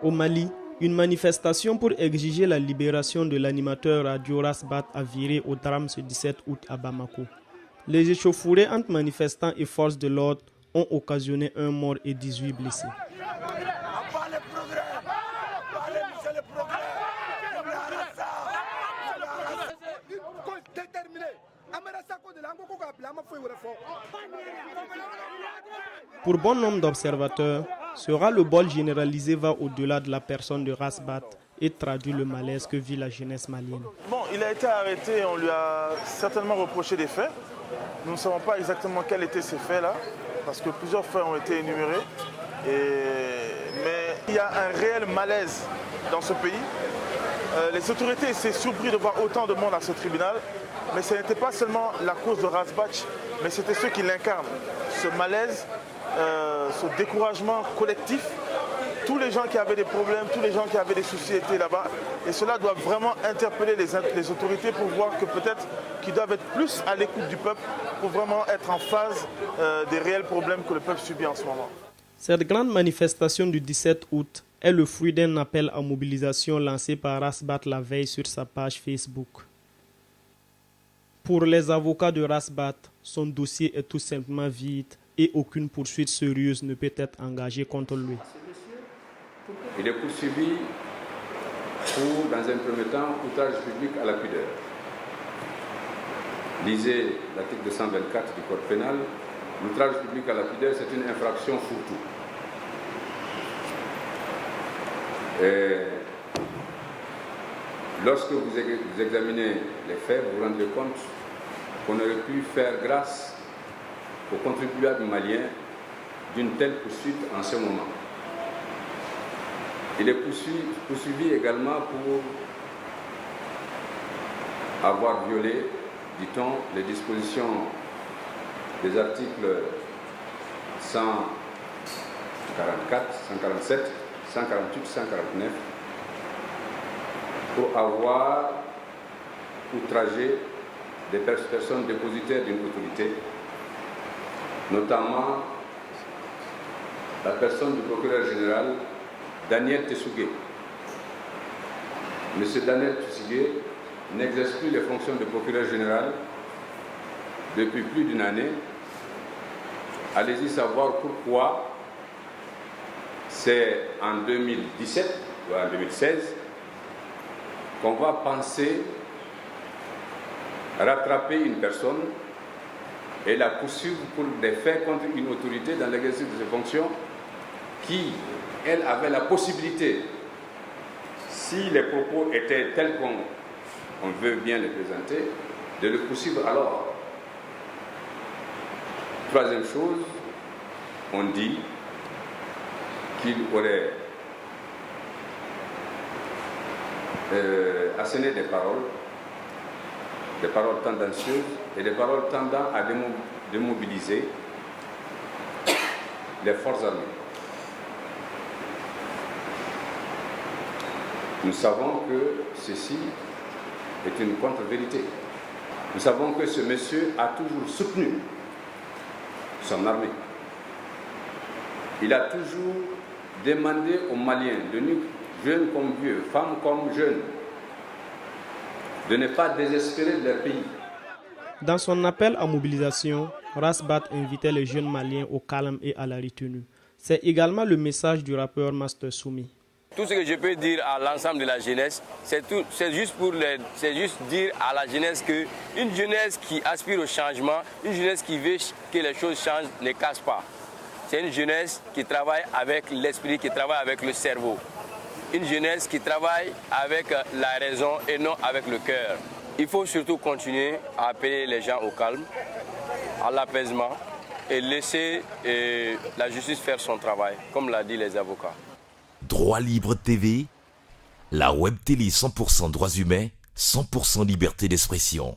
Au Mali, une manifestation pour exiger la libération de l'animateur radio Rasbat a viré au drame ce 17 août à Bamako. Les échauffourées entre manifestants et forces de l'ordre ont occasionné un mort et 18 blessés. Pour bon nombre d'observateurs, ce ras-le-bol généralisé va au-delà de la personne de Rasbat et traduit le malaise que vit la jeunesse malienne. Bon, il a été arrêté, on lui a certainement reproché des faits. Nous ne savons pas exactement quels étaient ces faits-là, parce que plusieurs faits ont été énumérés. Mais il y a un réel malaise dans ce pays. Les autorités étaient surpris de voir autant de monde à ce tribunal, mais ce n'était pas seulement la cause de Rasbat, mais c'était ceux qui l'incarnent. Ce malaise, ce découragement collectif, tous les gens qui avaient des problèmes, tous les gens qui avaient des soucis étaient là-bas. Et cela doit vraiment interpeller les autorités pour voir que peut-être qu'ils doivent être plus à l'écoute du peuple pour vraiment être en phase des réels problèmes que le peuple subit en ce moment. Cette grande manifestation du 17 août est le fruit d'un appel à mobilisation lancé par Rasbat la veille sur sa page Facebook. Pour les avocats de Rasbat, son dossier est tout simplement vide et aucune poursuite sérieuse ne peut être engagée contre lui. Il est poursuivi pour, dans un premier temps, outrage public à la pudeur. Lisez l'article 224 du Code pénal. L'outrage public à la pudeur, c'est une infraction fourre-tout. Lorsque vous examinez les faits, vous vous rendez compte qu'on aurait pu faire grâce aux contribuables maliens d'une telle poursuite en ce moment. Il est poursuivi également pour avoir violé, dit-on, les dispositions des articles 144, 147, 148, 149 pour avoir outragé des personnes dépositaires d'une autorité, notamment la personne du procureur général Daniel Tessougé. M. Daniel Tessougé n'exerce plus les fonctions de procureur général depuis plus d'une année. Allez-y savoir pourquoi. C'est en 2017 ou en 2016 qu'on va penser rattraper une personne et la poursuivre pour des faits contre une autorité dans l'exercice de ses fonctions qui, elle, avait la possibilité, si les propos étaient tels qu'on veut bien les présenter, de le poursuivre alors. Troisième chose, on dit qu'il aurait asséné des paroles tendancieuses et des paroles tendant à démobiliser les forces armées. Nous savons que ceci est une contre-vérité. Nous savons que ce monsieur a toujours soutenu son armée. Il a toujours demandé aux Maliens, jeunes comme vieux, femmes comme jeunes, de ne pas désespérer de leur pays. Dans son appel à mobilisation, Rasbat invitait les jeunes Maliens au calme et à la retenue. C'est également le message du rappeur Master Soumi. Tout ce que je peux dire à l'ensemble de la jeunesse, c'est juste dire à la jeunesse qu'une jeunesse qui aspire au changement, une jeunesse qui veut que les choses changent, ne casse pas. C'est une jeunesse qui travaille avec l'esprit, qui travaille avec le cerveau. Une jeunesse qui travaille avec la raison et non avec le cœur. Il faut surtout continuer à appeler les gens au calme, à l'apaisement et laisser la justice faire son travail, comme l'a dit les avocats. Droit Libre TV, la web télé 100% droits humains, 100% liberté d'expression.